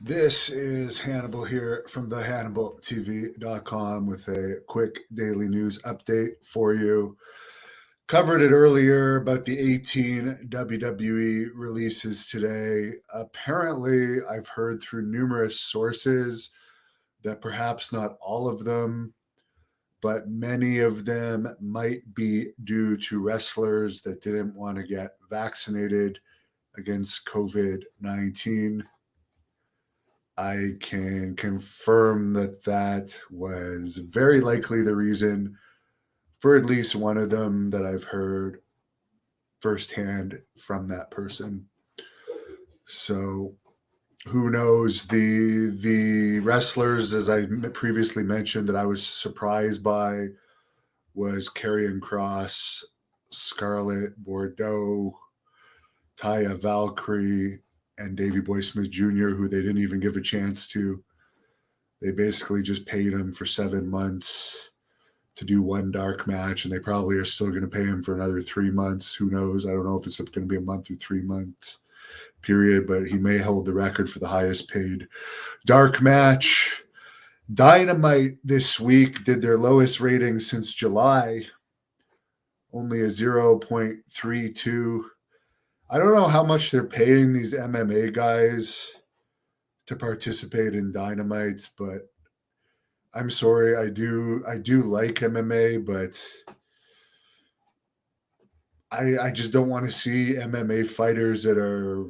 This is Hannibal here from the HannibalTV.com with a quick daily news update for you. Covered it earlier about the 18 WWE releases today. Apparently, I've heard through numerous sources that perhaps not all of them, but many of them might be due to wrestlers that didn't want to get vaccinated against COVID 19. I can confirm that that was very likely the reason for at least one of them that I've heard firsthand from that person. So who knows? The wrestlers, as I previously mentioned, that I was surprised by was Karrion Kross, Scarlett Bordeaux, Taya Valkyrie, and Davey Boy Smith Jr., who they didn't even give a chance to. They basically just paid him for 7 months to do one dark match, and they probably are still going to pay him for another 3 months. Who knows? I don't know if it's going to be a month or 3 months period, but he may hold the record for the highest paid dark match. Dynamite this week did their lowest rating since July, only a 0.32. I don't know how much they're paying these MMA guys to participate in Dynamites, but I'm sorry, I do like MMA, but I just don't want to see MMA fighters that are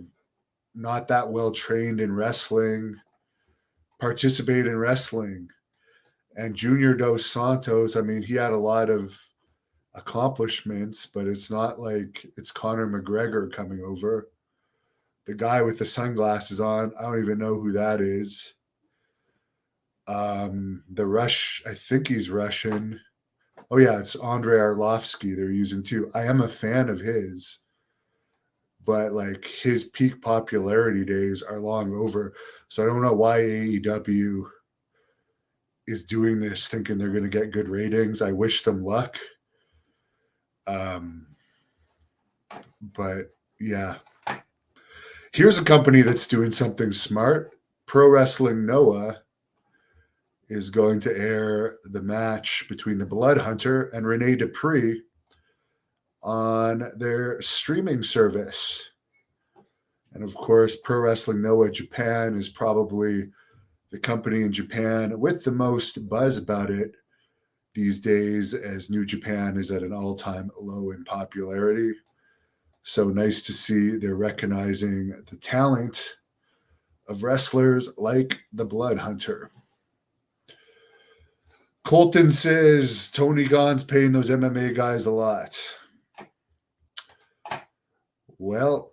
not that well trained in wrestling participate in wrestling. And Junior Dos Santos, I mean, he had a lot of accomplishments, but it's not like it's Conor McGregor coming over. The guy with the sunglasses on, I don't even know who that is. The Rush, I think he's Russian. Oh yeah, it's Andrei Arlovsky they're using too. I am a fan of his, but like his peak popularity days are long over. So I don't know why AEW is doing this thinking they're going to get good ratings. I wish them luck. Um, but yeah, here's a company that's doing something smart. Pro Wrestling Noah is going to air the match between the Blood Hunter and Rene Dupree on their streaming service. And of course, Pro Wrestling Noah Japan is probably the company in Japan with the most buzz about it these days, as New Japan is at an all-time low in popularity. So nice to see they're recognizing the talent of wrestlers like the Blood Hunter. Colton says Tony Khan's paying those MMA guys a lot. Well,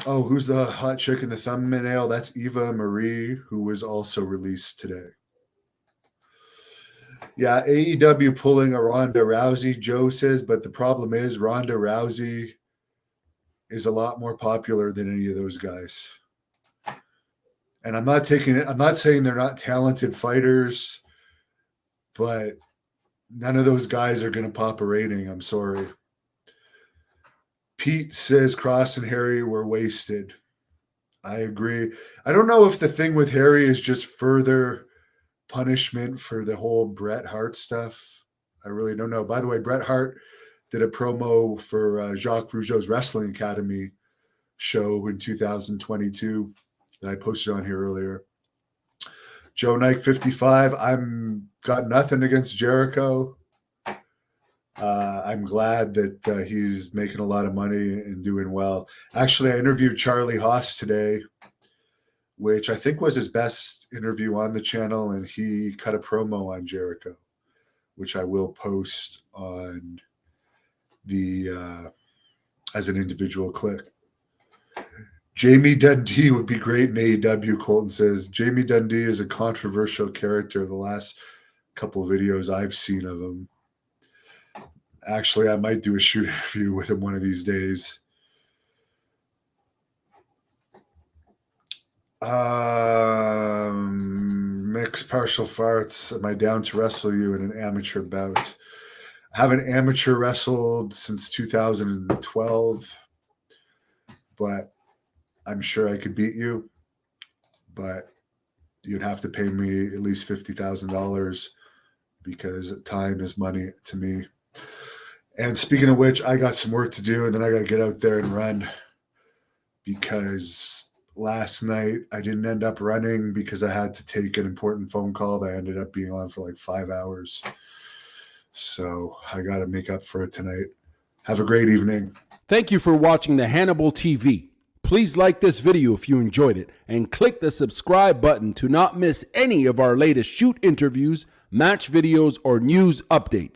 oh, who's the hot chick in the thumbnail? That's Eva Marie, who was also released today. Yeah, AEW pulling a Ronda Rousey, Joe says, but the problem is Ronda Rousey is a lot more popular than any of those guys. And I'm not saying they're not talented fighters, but none of those guys are going to pop a rating. I'm sorry. Pete says Cross and Harry were wasted. I agree. I don't know if the thing with Harry is just further punishment for the whole Bret Hart stuff. I really don't know. By the way, Bret Hart did a promo for Jacques Rougeau's Wrestling Academy show in 2022 that I posted on here earlier. Joe Nike 55. I'm got nothing against Jericho. I'm glad that he's making a lot of money and doing well. Actually, I interviewed Charlie Haas today, which I think was his best interview on the channel, and he cut a promo on Jericho, which I will post on the as an individual clip. Jamie Dundee would be great in AEW, Colton says. Jamie Dundee is a controversial character the last couple of videos I've seen of him. Actually, I might do a shoot interview with him one of these days. Mixed partial farts. Am I down to wrestle you in an amateur bout? I haven't amateur wrestled since 2012, but I'm sure I could beat you. But you'd have to pay me at least $50,000 because time is money to me. And speaking of which, I got some work to do, and then I got to get out there and run because last night I didn't end up running because I had to take an important phone call that I ended up being on for like 5 hours. So I got to make up for it tonight. Have a great evening. Thank you for watching the Hannibal TV. Please like this video if you enjoyed it and click the subscribe button to not miss any of our latest shoot interviews, match videos, or news updates.